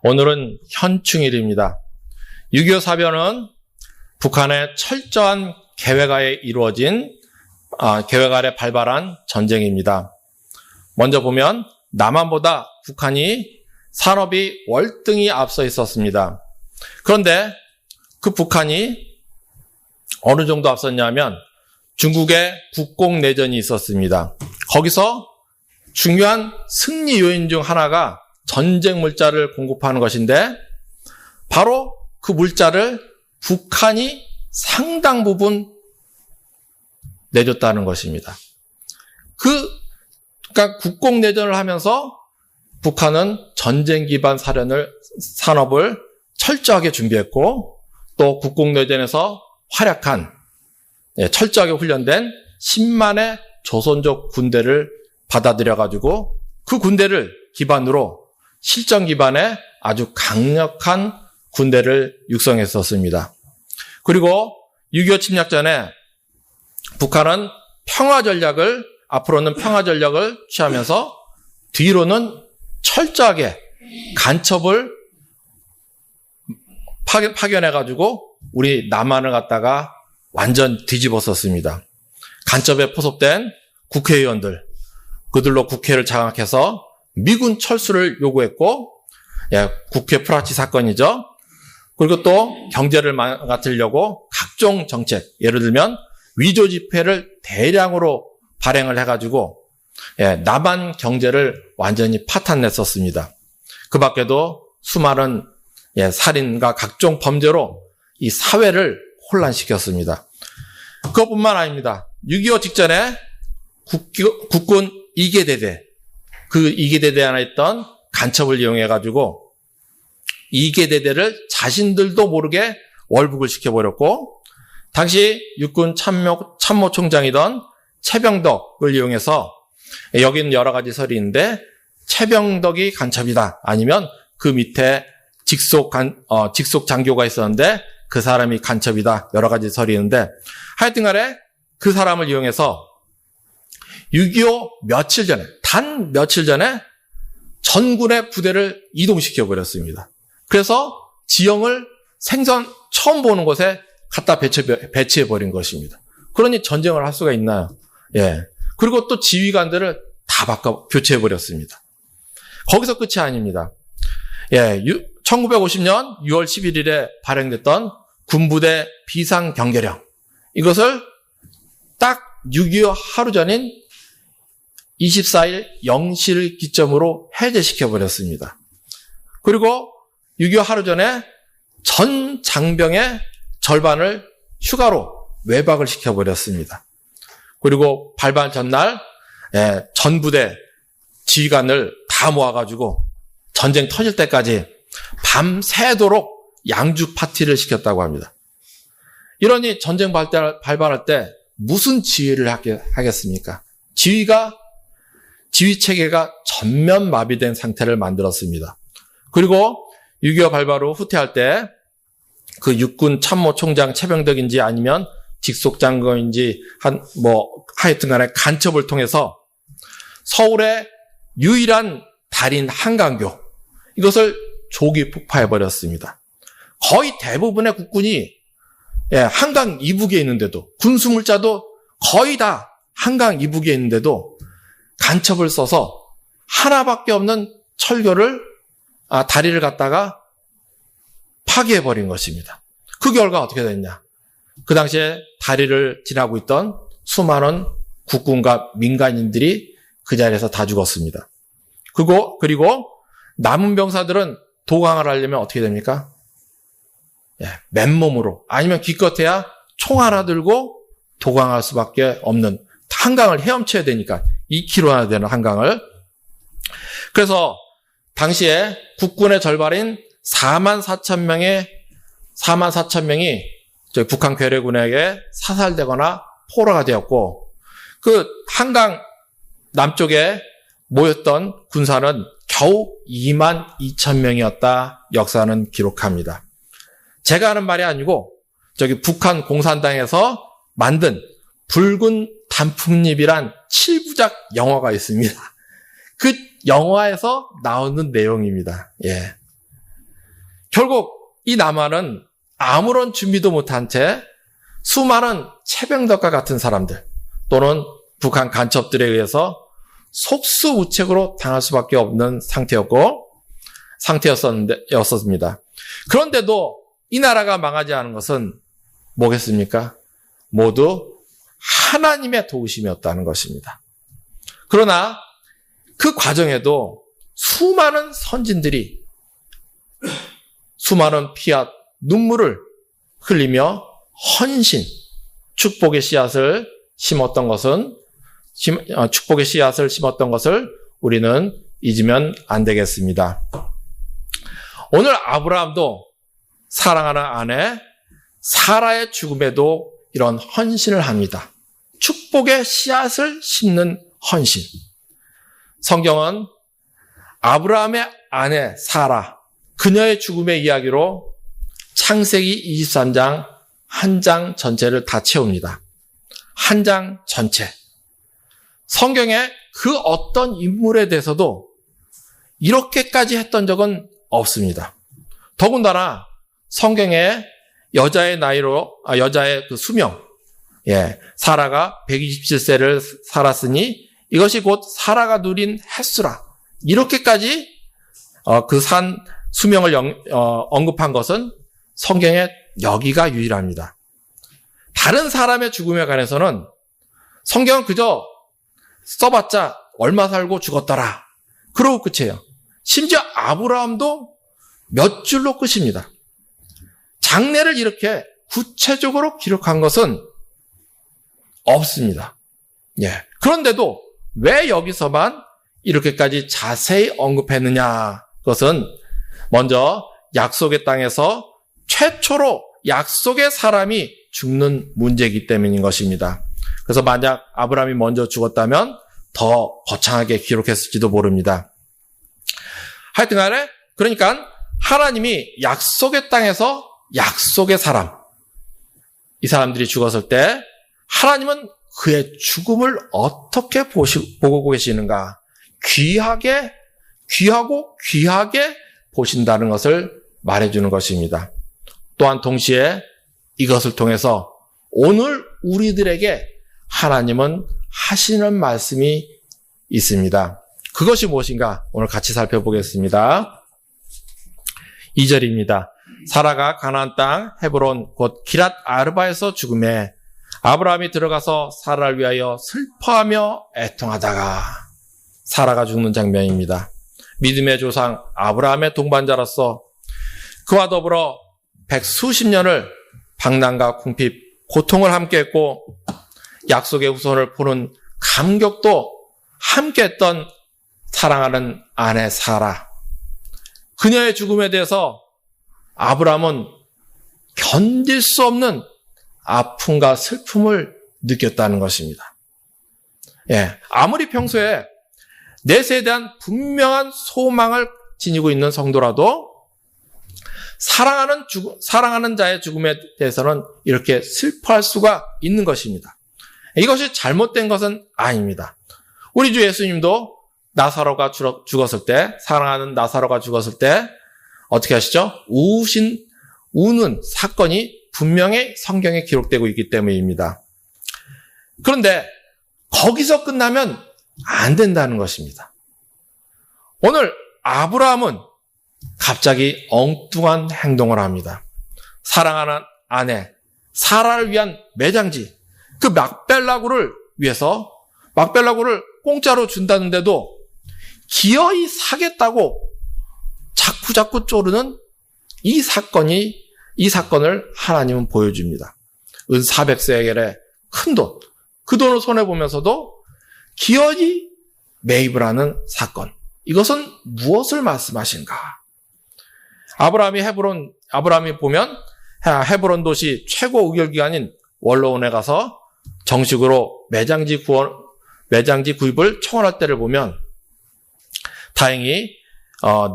오늘은 현충일입니다. 6.25 사변은 북한의 철저한 계획하에 이루어진 계획 아래 발발한 전쟁입니다. 먼저 보면 남한보다 북한이 산업이 월등히 앞서 있었습니다. 그런데 그 북한이 어느 정도 앞섰냐면 중국의 국공내전이 있었습니다. 거기서 중요한 승리 요인 중 하나가 전쟁 물자를 공급하는 것인데 바로 그 물자를 북한이 상당 부분 내줬다는 것입니다. 그러니까 국공내전을 하면서 북한은 전쟁 기반 산업을 철저하게 준비했고 또 국공내전에서 활약한 철저하게 훈련된 10만의 조선족 군대를 받아들여가지고 그 군대를 기반으로 실전 기반의 아주 강력한 군대를 육성했었습니다. 그리고 6.25 침략 전에 북한은 앞으로는 평화 전략을 취하면서 뒤로는 철저하게 간첩을 파견해가지고 우리 남한을 갖다가 완전 뒤집었었습니다. 간첩에 포섭된 국회의원들, 그들로 국회를 장악해서 미군 철수를 요구했고, 국회 프라치 사건이죠. 그리고 또 경제를 망가뜨리려고 각종 정책, 예를 들면 위조 지폐를 대량으로 발행을 해가지고 남한 경제를 완전히 파탄냈었습니다. 그 밖에도 수많은 살인과 각종 범죄로 이 사회를 혼란시켰습니다. 그것뿐만 아닙니다. 6.25 직전에 국군 2계대대, 그 2계대대 안에 있던 간첩을 이용해가지고 2계대대를 자신들도 모르게 월북을 시켜버렸고, 당시 육군 참모총장이던 최병덕을 이용해서, 여기는 여러 가지 설이 있는데 최병덕이 간첩이다, 아니면 그 밑에 직속 장교가 있었는데 그 사람이 간첩이다, 여러 가지 설이 있는데 하여튼 간에 그 사람을 이용해서 6.25 단 며칠 전에 전군의 부대를 이동시켜 버렸습니다. 그래서 지형을 생전 처음 보는 곳에 갖다 배치해 버린 것입니다. 그러니 전쟁을 할 수가 있나요? 그리고 또 지휘관들을 다 교체해 버렸습니다. 거기서 끝이 아닙니다. 1950년 6월 11일에 발행됐던 군부대 비상경계령, 이것을 딱 6.25 하루 전인 24일 0시를 기점으로 해제시켜버렸습니다. 그리고 6.25 하루 전에 전 장병의 절반을 휴가로 외박을 시켜버렸습니다. 그리고 발발 전날 전 부대 지휘관을 다 모아가지고 전쟁 터질 때까지 밤새도록 양주 파티를 시켰다고 합니다. 이러니 전쟁 발발할 때 무슨 지휘를 하겠습니까? 지휘 체계가 전면 마비된 상태를 만들었습니다. 그리고 6.25 발발 후 후퇴할 때 그 육군 참모총장 최병덕인지 아니면 직속장교인지 하여튼 간에 간첩을 통해서 서울의 유일한 달인 한강교, 이것을 조기 폭파해버렸습니다. 거의 대부분의 국군이 한강 이북에 있는데도, 군수물자도 거의 다 한강 이북에 있는데도 간첩을 써서 하나밖에 없는 다리를 갖다가 파괴해버린 것입니다. 그 결과 어떻게 됐냐? 그 당시에 다리를 지나고 있던 수많은 국군과 민간인들이 그 자리에서 다 죽었습니다. 그리고 남은 병사들은 도강을 하려면 어떻게 됩니까? 맨몸으로, 아니면 기껏해야 총 하나 들고 도강할 수밖에 없는, 한강을 헤엄쳐야 되니까 2km나 되는 한강을. 그래서 당시에 국군의 절반인 44,000명이 저희 북한 괴뢰군에게 사살되거나 포로가 되었고, 그 한강 남쪽에 모였던 군사는 겨우 22,000명이었다 역사는 기록합니다. 제가 하는 말이 아니고 저기 북한 공산당에서 만든 붉은 단풍잎이란 7부작 영화가 있습니다. 그 영화에서 나오는 내용입니다. 결국 이 나만은 아무런 준비도 못한 채 수많은 채병덕과 같은 사람들 또는 북한 간첩들에 의해서 속수무책으로 당할 수밖에 없는 상태였습니다. 그런데도 이 나라가 망하지 않은 것은 뭐겠습니까? 모두 하나님의 도우심이었다는 것입니다. 그러나 그 과정에도 수많은 선진들이 수많은 피와 눈물을 흘리며 헌신, 축복의 씨앗을 심었던 것을 우리는 잊으면 안 되겠습니다. 오늘 아브라함도 사랑하는 아내 사라의 죽음에도 이런 헌신을 합니다. 축복의 씨앗을 심는 헌신. 성경은 아브라함의 아내 사라, 그녀의 죽음의 이야기로 창세기 23장 한 장 전체를 다 채웁니다. 한 장 전체. 성경에 그 어떤 인물에 대해서도 이렇게까지 했던 적은 없습니다. 더군다나 성경에 여자의 그 수명, 사라가 127세를 살았으니 이것이 곧 사라가 누린 햇수라. 이렇게까지 그 수명을 언급한 것은 성경에 여기가 유일합니다. 다른 사람의 죽음에 관해서는 성경은 그저 써봤자 얼마 살고 죽었더라. 그러고 끝이에요. 심지어 아브라함도 몇 줄로 끝입니다. 장래를 이렇게 구체적으로 기록한 것은 없습니다. 그런데도 왜 여기서만 이렇게까지 자세히 언급했느냐? 그것은 먼저 약속의 땅에서 최초로 약속의 사람이 죽는 문제이기 때문인 것입니다. 그래서 만약 아브라함이 먼저 죽었다면 더 거창하게 기록했을지도 모릅니다. 하여튼 간에 그러니까 하나님이 약속의 땅에서 약속의 사람, 이 사람들이 죽었을 때 하나님은 그의 죽음을 어떻게 보고 계시는가? 귀하고 귀하게 보신다는 것을 말해주는 것입니다. 또한 동시에 이것을 통해서 오늘 우리들에게 하나님은 하시는 말씀이 있습니다. 그것이 무엇인가? 오늘 같이 살펴보겠습니다. 2절입니다. 사라가 가나안 땅 헤브론 곧 기랏 아르바에서 죽음에 아브라함이 들어가서 사라를 위하여 슬퍼하며 애통하다가 사라가 죽는 장면입니다. 믿음의 조상 아브라함의 동반자로서 그와 더불어 백수십 년을 방랑과 궁핍, 고통을 함께했고 약속의 후손을 보는 감격도 함께했던 사랑하는 아내 사라. 그녀의 죽음에 대해서 아브라함은 견딜 수 없는 아픔과 슬픔을 느꼈다는 것입니다. 아무리 평소에 내세에 대한 분명한 소망을 지니고 있는 성도라도 사랑하는 자의 죽음에 대해서는 이렇게 슬퍼할 수가 있는 것입니다. 이것이 잘못된 것은 아닙니다. 우리 주 예수님도 나사로가 죽었을 때, 사랑하는 나사로가 죽었을 때 어떻게 하시죠? 우는 사건이 분명히 성경에 기록되고 있기 때문입니다. 그런데 거기서 끝나면 안 된다는 것입니다. 오늘 아브라함은 갑자기 엉뚱한 행동을 합니다. 사랑하는 아내 사라를 위한 매장지, 그 막벨라고를 위해서 막벨라고를 공짜로 준다는데도 기어이 사겠다고 자꾸 쪼르는 이 사건을 하나님은 보여줍니다. 은 400세겔의 큰 돈, 그 돈을 손해보면서도 기어이 매입을 하는 사건. 이것은 무엇을 말씀하신가? 아브라함이 보면 헤브론 도시 최고 의결기관인 원로원에 가서 정식으로 매장지 구입을 청원할 때를 보면 다행히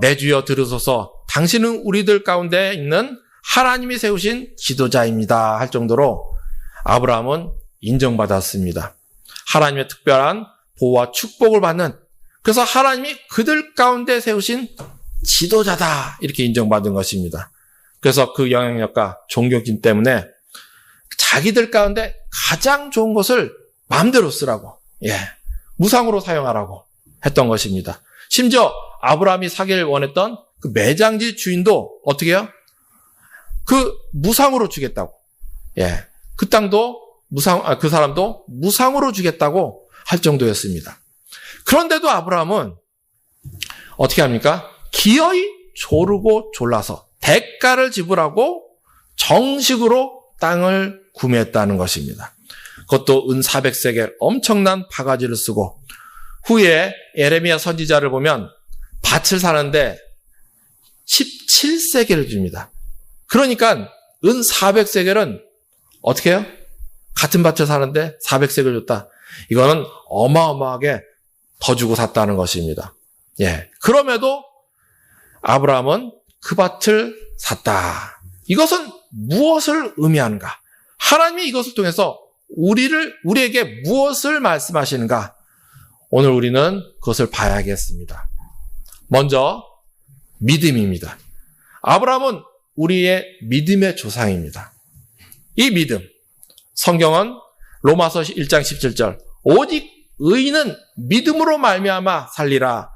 내 주여 들으소서 당신은 우리들 가운데 있는 하나님이 세우신 지도자입니다 할 정도로 아브라함은 인정받았습니다. 하나님의 특별한 보호와 축복을 받는, 그래서 하나님이 그들 가운데 세우신 지도자다 이렇게 인정받은 것입니다. 그래서 그 영향력과 존경심 때문에 자기들 가운데 가장 좋은 것을 마음대로 쓰라고, 무상으로 사용하라고 했던 것입니다. 심지어 아브라함이 사기를 원했던 그 매장지 주인도 어떻게 해요? 무상으로 주겠다고. 그 땅도 그 사람도 무상으로 주겠다고 할 정도였습니다. 그런데도 아브라함은 어떻게 합니까? 기어이 조르고 졸라서 대가를 지불하고 정식으로 땅을 구매했다는 것입니다. 그것도 은 400세겔 엄청난 바가지를 쓰고, 후에 예레미야 선지자를 보면 밭을 사는데 17세겔을 줍니다. 그러니까 은 400세겔은 어떻게 해요? 같은 밭을 사는데 400세겔 줬다. 이거는 어마어마하게 더 주고 샀다는 것입니다. 그럼에도 아브라함은 그 밭을 샀다. 이것은 무엇을 의미하는가? 하나님이 이것을 통해서 우리에게 무엇을 말씀하시는가? 오늘 우리는 그것을 봐야겠습니다. 먼저 믿음입니다. 아브라함은 우리의 믿음의 조상입니다. 이 믿음, 성경은 로마서 1장 17절 오직 의인은 믿음으로 말미암아 살리라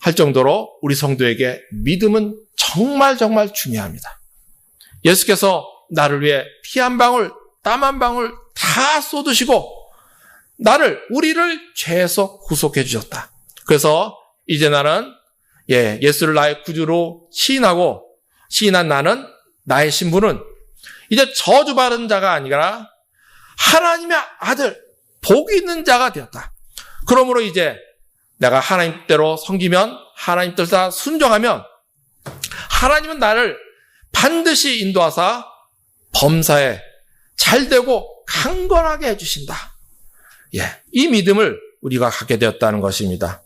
할 정도로 우리 성도에게 믿음은 정말 중요합니다. 예수께서 나를 위해 피 한 방울, 땀 한 방울 다 쏟으시고 우리를 죄에서 구속해 주셨다. 그래서 이제 나는 예수를 나의 구주로 시인한 나는, 나의 신분은 이제 저주받은 자가 아니라 하나님의 아들, 복 있는 자가 되었다. 그러므로 이제 내가 하나님대로 섬기면, 하나님 뜻에 순종하면 하나님은 나를 반드시 인도하사 범사에 잘되고 강건하게 해주신다. 이 믿음을 우리가 갖게 되었다는 것입니다.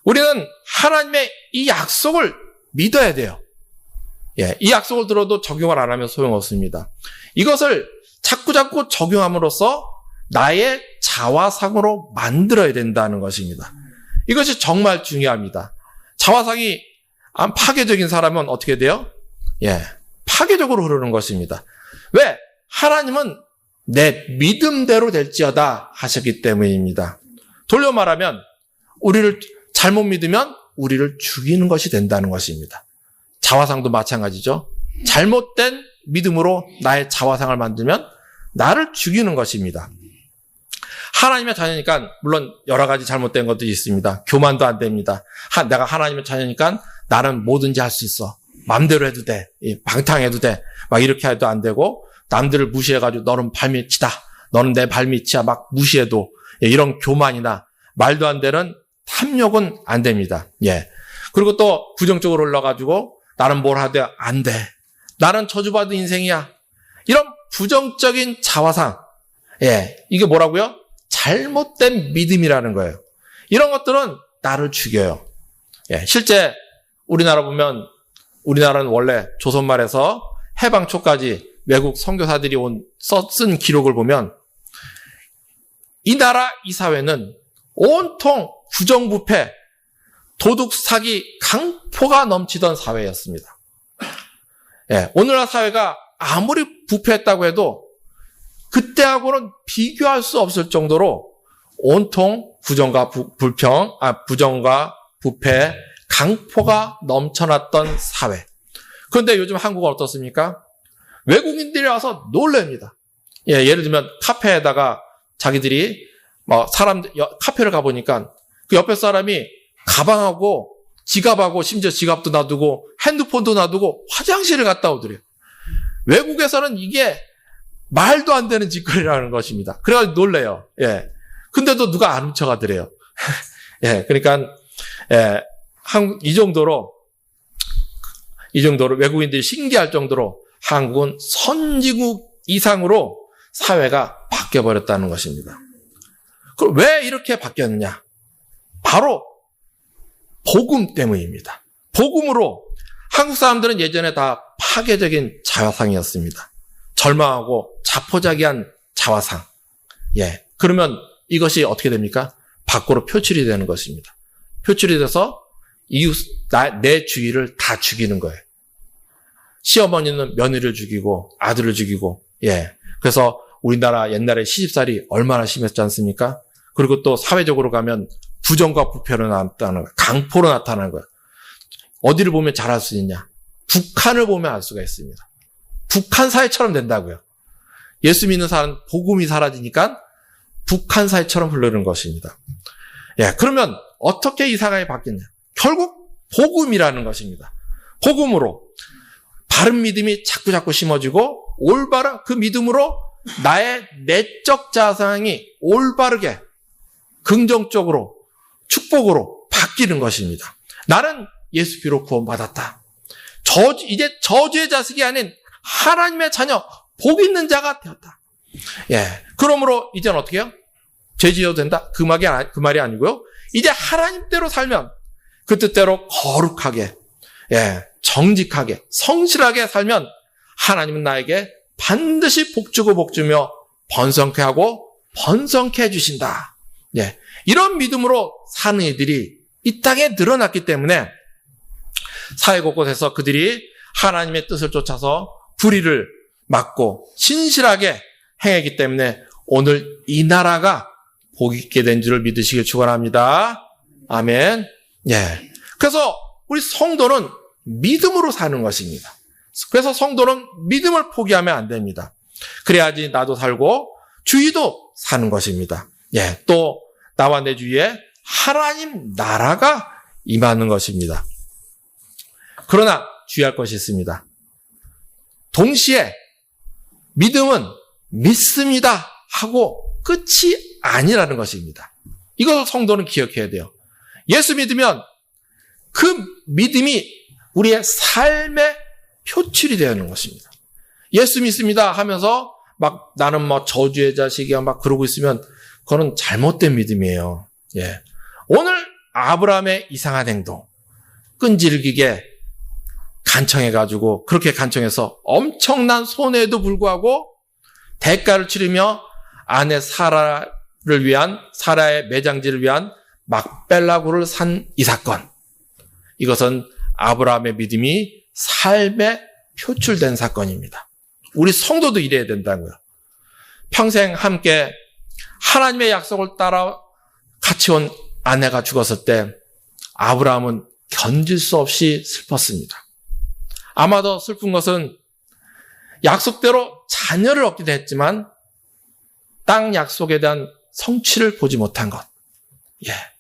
우리는 하나님의 이 약속을 믿어야 돼요. 이 약속을 들어도 적용을 안 하면 소용없습니다. 이것을 자꾸 적용함으로써 나의 자화상으로 만들어야 된다는 것입니다. 이것이 정말 중요합니다. 자화상이 파괴적인 사람은 어떻게 돼요? 파괴적으로 흐르는 것입니다. 왜? 하나님은 내 믿음대로 될지어다 하셨기 때문입니다. 돌려 말하면 우리를 잘못 믿으면 우리를 죽이는 것이 된다는 것입니다. 자화상도 마찬가지죠. 잘못된 믿음으로 나의 자화상을 만들면 나를 죽이는 것입니다. 하나님의 자녀니까 물론 여러 가지 잘못된 것들이 있습니다. 교만도 안 됩니다. 내가 하나님의 자녀니까 나는 뭐든지 할 수 있어. 마음대로 해도 돼. 방탕해도 돼. 막 이렇게 해도 안 되고, 남들을 무시해가지고 너는 발밑이다. 너는 내 발밑이야. 막 무시해도 이런 교만이나 말도 안 되는 탐욕은 안 됩니다. 그리고 또 부정적으로 올라가지고 나는 뭘 하되 안 돼. 나는 저주받은 인생이야. 이런 부정적인 자화상. 이게 뭐라고요? 잘못된 믿음이라는 거예요. 이런 것들은 나를 죽여요. 실제 우리나라 보면, 우리나라는 원래 조선말에서 해방 초까지 외국 선교사들이 쓴 기록을 보면 이 나라, 이 사회는 온통 부정부패, 도둑, 사기, 강포가 넘치던 사회였습니다. 오늘날 사회가 아무리 부패했다고 해도 그때하고는 비교할 수 없을 정도로 온통 부정과 부패, 강포가 넘쳐났던 사회. 그런데 요즘 한국은 어떻습니까? 외국인들이 와서 놀랍니다. 예를 들면 카페에다가 자기들이 카페를 가보니까 그 옆에 사람이 가방하고 지갑하고 심지어 지갑도 놔두고 핸드폰도 놔두고 화장실을 갔다 오더래요. 외국에서는 이게 말도 안 되는 짓거리라는 것입니다. 그래가지고 놀래요. 근데도 누가 안 훔쳐가더래요. 그러니까 이 정도로 외국인들이 신기할 정도로 한국은 선진국 이상으로 사회가 바뀌어버렸다는 것입니다. 그럼 왜 이렇게 바뀌었느냐? 바로 복음 때문입니다. 복음으로 한국 사람들은 예전에 다 파괴적인 자화상이었습니다. 절망하고 자포자기한 자화상. 그러면 이것이 어떻게 됩니까? 밖으로 표출이 되는 것입니다. 표출이 돼서 내 주위를 다 죽이는 거예요. 시어머니는 며느리를 죽이고 아들을 죽이고, 그래서 우리나라 옛날에 시집살이 얼마나 심했지 않습니까? 그리고 또 사회적으로 가면 부정과 부패로 나타나는 거야. 강포로 나타나는 거야. 어디를 보면 잘 알 수 있냐? 북한을 보면 알 수가 있습니다. 북한 사회처럼 된다고요. 예수 믿는 사람 복음이 사라지니까 북한 사회처럼 흐르는 것입니다. 그러면 어떻게 이 사회가 바뀌냐? 결국 복음이라는 것입니다. 복음으로 바른 믿음이 자꾸자꾸 심어지고 올바른 그 믿음으로 나의 내적 자상이 올바르게 긍정적으로 축복으로 바뀌는 것입니다. 나는 예수 피로 구원받았다. 이제 저주의 자식이 아닌 하나님의 자녀, 복 있는 자가 되었다. 그러므로 이제는 어떻게 해요? 죄 지어도 된다? 그 말이 아니고요. 이제 하나님대로 살면 그 뜻대로 거룩하게, 정직하게, 성실하게 살면 하나님은 나에게 반드시 복주고 복주며 번성케 하고 번성케 해주신다. 이런 믿음으로 사는 이들이 이 땅에 늘어났기 때문에 사회 곳곳에서 그들이 하나님의 뜻을 쫓아서 불의를 막고 신실하게 행하기 때문에 오늘 이 나라가 복 있게 된 줄을 믿으시길 축원합니다. 아멘. 그래서 우리 성도는 믿음으로 사는 것입니다. 그래서 성도는 믿음을 포기하면 안 됩니다. 그래야지 나도 살고 주위도 사는 것입니다. 또 나와 내 주위에 하나님 나라가 임하는 것입니다. 그러나 주의할 것이 있습니다. 동시에 믿음은 믿습니다 하고 끝이 아니라는 것입니다. 이것을 성도는 기억해야 돼요. 예수 믿으면 그 믿음이 우리의 삶의 표출이 되는 것입니다. 예수 믿습니다 하면서 막 나는 저주의 자식이야 막 그러고 있으면 그거는 잘못된 믿음이에요. 오늘 아브라함의 이상한 행동, 끈질기게 간청해가지고 그렇게 간청해서 엄청난 손해에도 불구하고 대가를 치르며 아내 사라를 위한 사라의 매장지를 위한 막벨라굴을 산 이 사건. 이것은 아브라함의 믿음이 삶에 표출된 사건입니다. 우리 성도도 이래야 된다고요. 평생 함께 하나님의 약속을 따라 같이 온 아내가 죽었을 때 아브라함은 견딜 수 없이 슬펐습니다. 아마도 슬픈 것은 약속대로 자녀를 얻기도 했지만 땅 약속에 대한 성취를 보지 못한 것.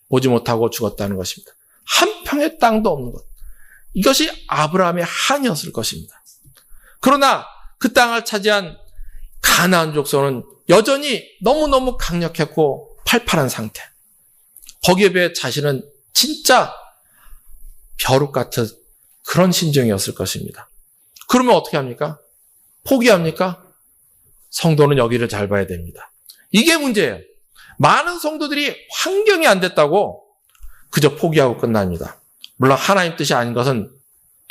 보지 못하고 죽었다는 것입니다. 한 평의 땅도 없는 것. 이것이 아브라함의 한이었을 것입니다. 그러나 그 땅을 차지한 가나안 족속은 여전히 너무너무 강력했고 팔팔한 상태. 거기에 비해 자신은 진짜 벼룩 같은 그런 심정이었을 것입니다. 그러면 어떻게 합니까? 포기합니까? 성도는 여기를 잘 봐야 됩니다. 이게 문제예요. 많은 성도들이 환경이 안 됐다고 그저 포기하고 끝납니다. 물론 하나님 뜻이 아닌 것은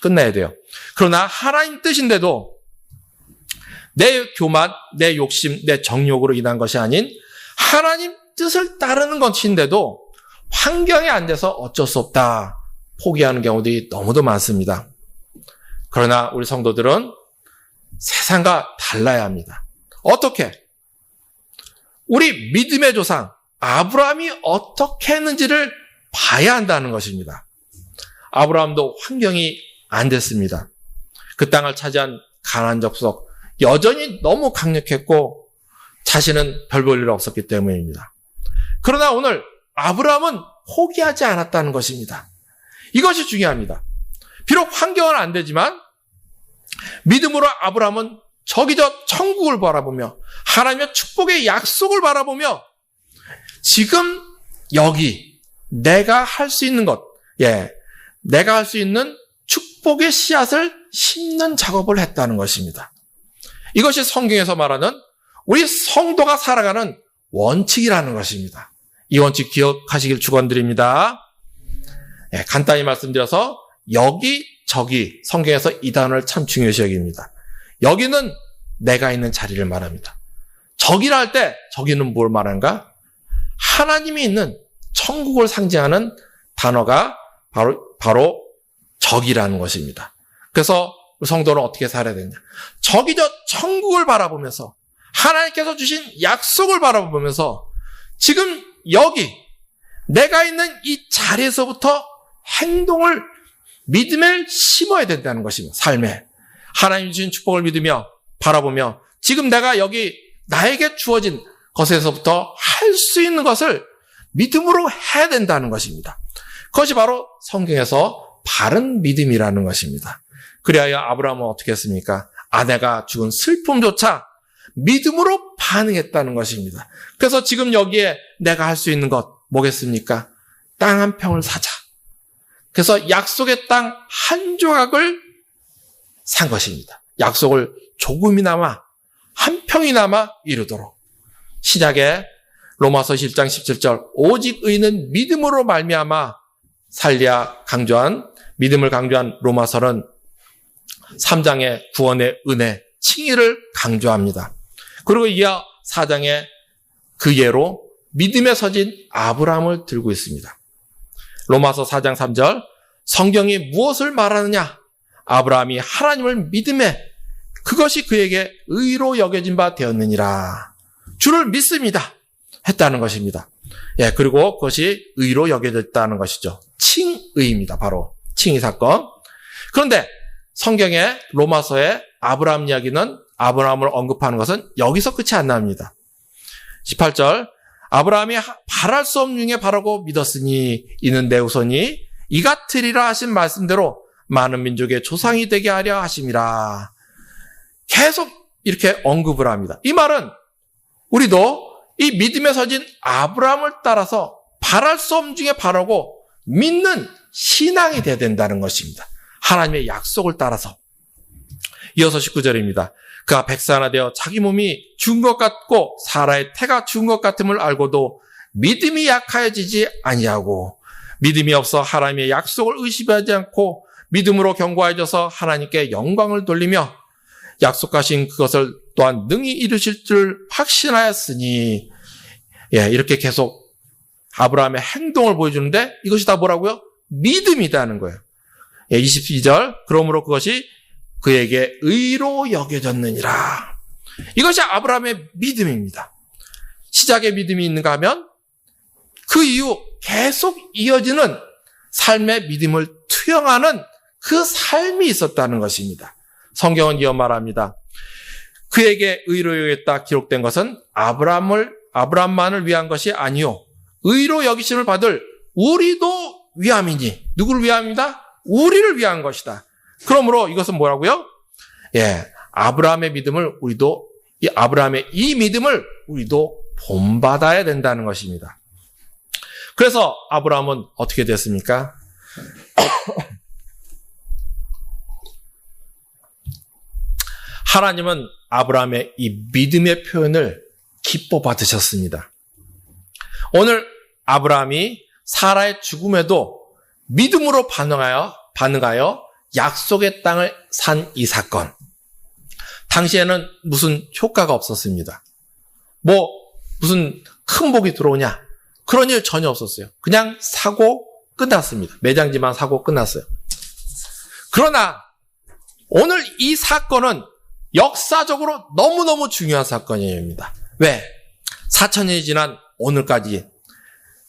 끝내야 돼요. 그러나 하나님 뜻인데도 내 교만, 내 욕심, 내 정욕으로 인한 것이 아닌 하나님 뜻을 따르는 것인데도 환경이 안 돼서 어쩔 수 없다. 포기하는 경우들이 너무도 많습니다. 그러나 우리 성도들은 세상과 달라야 합니다. 어떻게? 우리 믿음의 조상 아브라함이 어떻게 했는지를 봐야 한다는 것입니다. 아브라함도 환경이 안 됐습니다. 그 땅을 차지한 가나안 족속 여전히 너무 강력했고 자신은 별 볼 일 없었기 때문입니다. 그러나 오늘 아브라함은 포기하지 않았다는 것입니다. 이것이 중요합니다. 비록 환경은 안 되지만 믿음으로 아브라함은 저기 저 천국을 바라보며 하나님의 축복의 약속을 바라보며 지금 여기 내가 할 수 있는 것, 내가 할 수 있는 축복의 씨앗을 심는 작업을 했다는 것입니다. 이것이 성경에서 말하는 우리 성도가 살아가는 원칙이라는 것입니다. 이 원칙 기억하시길 축원드립니다. 간단히 말씀드려서 여기 저기 성경에서 이 단어를 참 중요시 여깁니다. 여기는 내가 있는 자리를 말합니다. 저기라 할 때 저기는 뭘 말하는가? 하나님이 있는 천국을 상징하는 단어가 바로 바로 적이라는 것입니다. 그래서 성도는 어떻게 살아야 되냐? 저기 저 천국을 바라보면서 하나님께서 주신 약속을 바라보면서 지금 여기 내가 있는 이 자리에서부터 행동을 믿음을 심어야 된다는 것입니다. 삶에 하나님 주신 축복을 믿으며 바라보며 지금 내가 여기 나에게 주어진 것에서부터 할 수 있는 것을 믿음으로 해야 된다는 것입니다. 그것이 바로 성경에서 바른 믿음이라는 것입니다. 그리하여 아브라함은 어떻게 했습니까? 아내가 죽은 슬픔조차 믿음으로 반응했다는 것입니다. 그래서 지금 여기에 내가 할 수 있는 것 뭐겠습니까? 땅 한 평을 사자. 그래서 약속의 땅 한 조각을 산 것입니다. 약속을 조금이나마 한 평이나마 이루도록. 신약에 로마서 1장 17절 오직 의는 믿음으로 말미암아 살리야 강조한 믿음을 강조한 로마서는 3장의 구원의 은혜, 칭의를 강조합니다. 그리고 이어 4장의 그 예로 믿음에 서진 아브라함을 들고 있습니다. 로마서 4장 3절 성경이 무엇을 말하느냐? 아브라함이 하나님을 믿음에 그것이 그에게 의로 여겨진 바 되었느니라. 주를 믿습니다. 했다는 것입니다. 예, 그리고 그것이 의로 여겨졌다는 것이죠. 칭의입니다. 바로 칭의 사건. 그런데 성경의 로마서의 아브라함 이야기는 아브라함을 언급하는 것은 여기서 끝이 안 납니다. 18절 아브라함이 바랄 수 없는 중에 바라고 믿었으니 이는 내 후손이 이 같으리라 하신 말씀대로 많은 민족의 조상이 되게 하려 하심이라. 계속 이렇게 언급을 합니다. 이 말은 우리도 이 믿음에 서진 아브라함을 따라서 바랄 수 없는 중에 바라고 믿는 신앙이 돼야 된다는 것입니다. 하나님의 약속을 따라서. 이어서 19절입니다. 그가 백사나 되어 자기 몸이 죽은 것 같고 사라의 태가 죽은 것 같음을 알고도 믿음이 약하여지지 아니하고 믿음이 없어 하나님의 약속을 의심하지 않고 믿음으로 견고해져서 하나님께 영광을 돌리며 약속하신 그것을 또한 능히 이루실 줄 확신하였으니. 예, 이렇게 계속 아브라함의 행동을 보여주는데 이것이 다 뭐라고요? 믿음이다는 거예요. 예, 22절 그러므로 그것이 그에게 의로 여겨졌느니라. 이것이 아브라함의 믿음입니다. 시작의 믿음이 있는가 하면 그 이후 계속 이어지는 삶의 믿음을 투영하는 그 삶이 있었다는 것입니다. 성경은 이어 말합니다. 그에게 의로 여겼다 기록된 것은 아브라함만을 위한 것이 아니요 의로 여기심을 받을 우리도 위함이니. 누구를 위함이다? 우리를 위한 것이다. 그러므로 이것은 뭐라고요? 예, 아브라함의 믿음을 우리도 아브라함의 이 믿음을 우리도 본받아야 된다는 것입니다. 그래서 아브라함은 어떻게 됐습니까? 하나님은 아브라함의 이 믿음의 표현을 기뻐 받으셨습니다. 오늘 아브라함이 사라의 죽음에도 믿음으로 반응하여 약속의 땅을 산 이 사건. 당시에는 무슨 효과가 없었습니다. 무슨 큰 복이 들어오냐? 그런 일 전혀 없었어요. 그냥 사고 끝났습니다. 매장지만 사고 끝났어요. 그러나 오늘 이 사건은 역사적으로 너무너무 중요한 사건입니다. 왜? 4,000년이 지난 오늘까지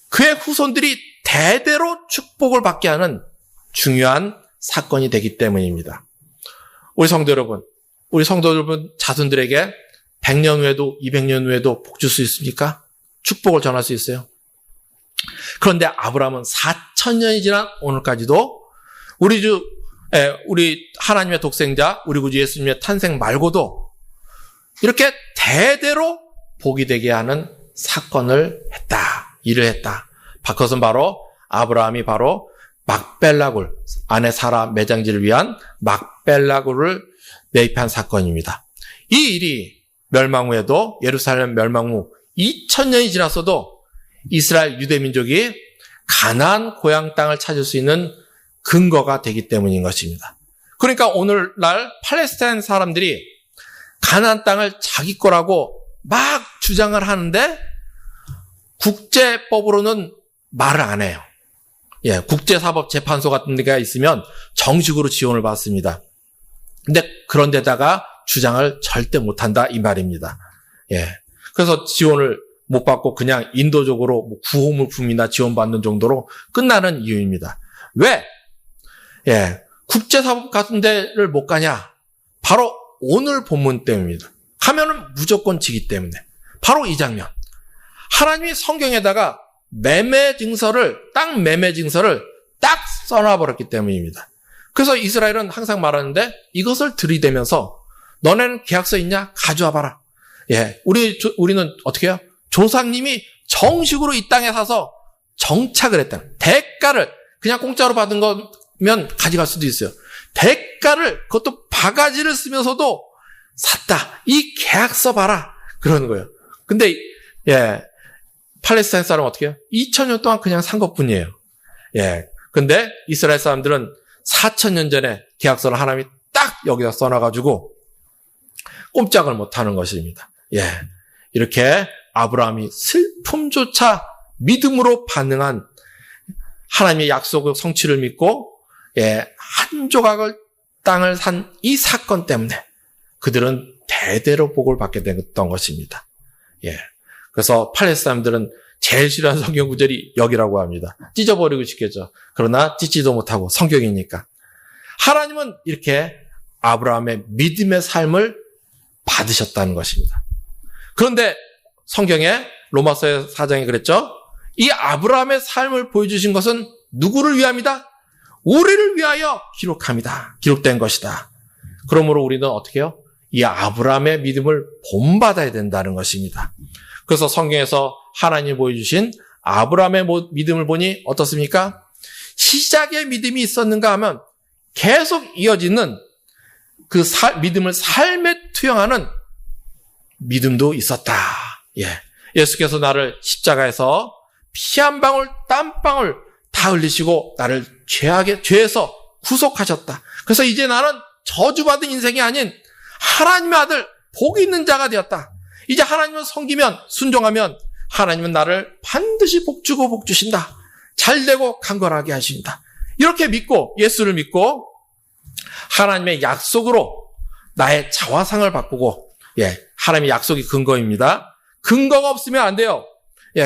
그의 후손들이 대대로 축복을 받게 하는 중요한 사건이 되기 때문입니다. 우리 성도 여러분 자손들에게 100년 후에도 200년 후에도 복 줄 수 있습니까? 축복을 전할 수 있어요. 그런데 아브라함은 4,000년이 지난 오늘까지도 우리 하나님의 독생자, 우리 구주 예수님의 탄생 말고도 이렇게 대대로 복이 되게 하는 일을 했다. 그것은 바로 아브라함이 바로 막벨라굴, 아내 사라 매장지를 위한 막벨라굴을 매입한 사건입니다. 이 일이 멸망 후에도 예루살렘 멸망 후 2000년이 지났어도 이스라엘 유대민족이 가나안 고향 땅을 찾을 수 있는 근거가 되기 때문인 것입니다. 그러니까 오늘날 팔레스타인 사람들이 가나안 땅을 자기 거라고 막 주장을 하는데 국제법으로는 말을 안 해요. 국제사법재판소 같은 데가 있으면 정식으로 지원을 받습니다. 근데 그런 데다가 주장을 절대 못한다 이 말입니다. 그래서 지원을 못 받고 그냥 인도적으로 구호물품이나 지원받는 정도로 끝나는 이유입니다. 왜? 국제사법 같은 데를 못 가냐? 바로 오늘 본문 때문입니다. 가면은 무조건 지기 때문에. 바로 이 장면. 하나님이 성경에다가 땅 매매 증서를 딱 써놔버렸기 때문입니다. 그래서 이스라엘은 항상 말하는데 이것을 들이대면서 너네는 계약서 있냐? 가져와 봐라. 우리는 어떻게 해요? 조상님이 정식으로 이 땅에 사서 정착을 했다. 대가를 그냥 공짜로 받은 거면 가져갈 수도 있어요. 대가를 그것도 바가지를 쓰면서도 샀다. 이 계약서 봐라. 그러는 거예요. 근데 팔레스타인 사람은 어떻게 해요? 2000년 동안 그냥 산 것뿐이에요. 근데 이스라엘 사람들은 4000년 전에 계약서를 하나님이 딱 여기다 써놔가지고 꼼짝을 못하는 것입니다. 이렇게 아브라함이 슬픔조차 믿음으로 반응한 하나님의 약속의 성취를 믿고 한 조각을 땅을 산 이 사건 때문에 그들은 대대로 복을 받게 됐던 것입니다. 그래서 팔레스타인 사람들은 제일 싫어하는 성경 구절이 여기라고 합니다. 찢어버리고 싶겠죠. 그러나 찢지도 못하고 성경이니까. 하나님은 이렇게 아브라함의 믿음의 삶을 받으셨다는 것입니다. 그런데 성경에 로마서 4장에 그랬죠. 이 아브라함의 삶을 보여주신 것은 누구를 위함이다? 우리를 위하여 기록된 것이다. 그러므로 우리는 어떻게 해요? 이 아브라함의 믿음을 본받아야 된다는 것입니다. 그래서 성경에서 하나님이 보여주신 아브라함의 믿음을 보니 어떻습니까? 시작의 믿음이 있었는가 하면 계속 이어지는 그 믿음을 삶에 투영하는 믿음도 있었다. 예수께서 나를 십자가에서 피 한 방울 땀 방울 다 흘리시고 나를 죄에서 구속하셨다. 그래서 이제 나는 저주받은 인생이 아닌 하나님의 아들 복 있는 자가 되었다. 이제 하나님을 섬기면 순종하면 하나님은 나를 반드시 복주고 복주신다. 잘되고 강건하게 하신다. 이렇게 믿고 예수를 믿고 하나님의 약속으로 나의 자화상을 바꾸고 하나님의 약속이 근거입니다. 근거가 없으면 안 돼요.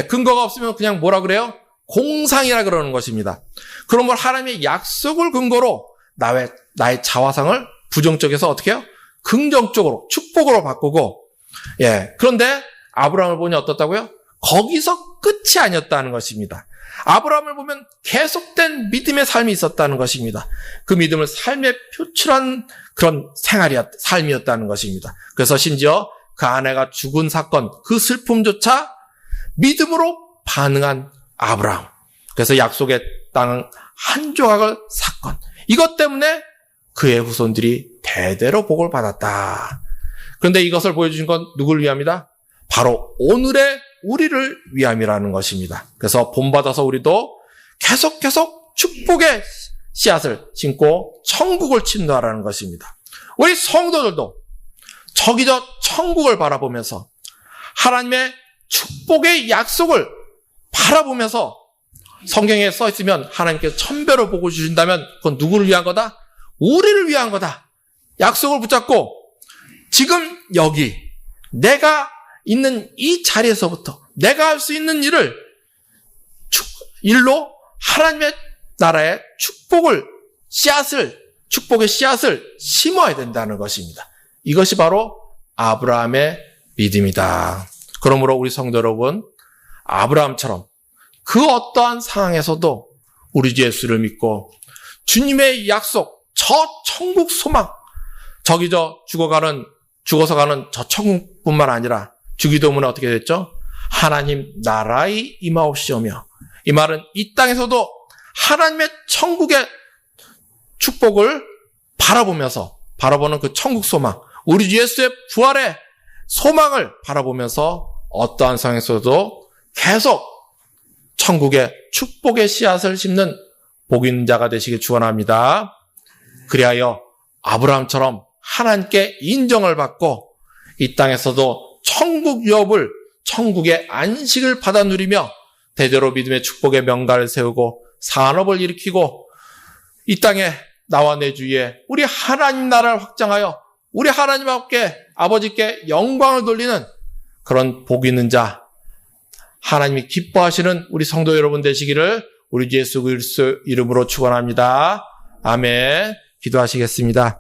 근거가 없으면 그냥 뭐라 그래요? 공상이라 그러는 것입니다. 그러면 하나님의 약속을 근거로 나의 자화상을 부정적에서 어떻게 해요? 긍정적으로 축복으로 바꾸고 그런데 아브라함을 보니 어떻다고요? 거기서 끝이 아니었다는 것입니다. 아브라함을 보면 계속된 믿음의 삶이 있었다는 것입니다. 그 믿음을 삶에 표출한 그런 삶이었다는 것입니다. 그래서 심지어 그 아내가 죽은 사건, 그 슬픔조차 믿음으로 반응한 아브라함. 그래서 약속의 땅 한 조각을 샀건. 이것 때문에 그의 후손들이 대대로 복을 받았다. 그런데 이것을 보여주신 건 누구를 위함이다? 바로 오늘의 우리를 위함이라는 것입니다. 그래서 본받아서 우리도 계속 축복의 씨앗을 심고 천국을 침노하라는 것입니다. 우리 성도들도 저기저 천국을 바라보면서 하나님의 축복의 약속을 바라보면서 성경에 써 있으면 하나님께서 천배로 복을 주신다면 그건 누구를 위한 거다? 우리를 위한 거다. 약속을 붙잡고 지금 여기 내가 있는 이 자리에서부터 내가 할 수 있는 일로 하나님의 나라의 축복의 씨앗을 심어야 된다는 것입니다. 이것이 바로 아브라함의 믿음이다. 그러므로 우리 성도 여러분, 아브라함처럼 그 어떠한 상황에서도 우리 주 예수를 믿고 주님의 약속, 저 천국 소망, 저기저 죽어서 가는 저 천국뿐만 아니라 주기도문은 어떻게 됐죠? 하나님 나라의 임하옵시오며, 이 말은 이 땅에서도 하나님의 천국의 축복을 바라보는 그 천국 소망, 우리 주 예수의 부활의 소망을 바라보면서 어떠한 상황에서도 계속 천국의 축복의 씨앗을 심는 복 있는 자가 되시길 축원합니다. 그리하여 아브라함처럼 하나님께 인정을 받고 이 땅에서도 천국 유업을, 천국의 안식을 받아 누리며 대대로 믿음의 축복의 명가를 세우고 산업을 일으키고 이 땅에 나와 내 주위에 우리 하나님 나라를 확장하여 우리 하나님 아버지께 영광을 돌리는 그런 복 있는 자, 하나님이 기뻐하시는 우리 성도 여러분 되시기를 우리 주 예수 그리스도 이름으로 축원합니다. 아멘. 기도하시겠습니다.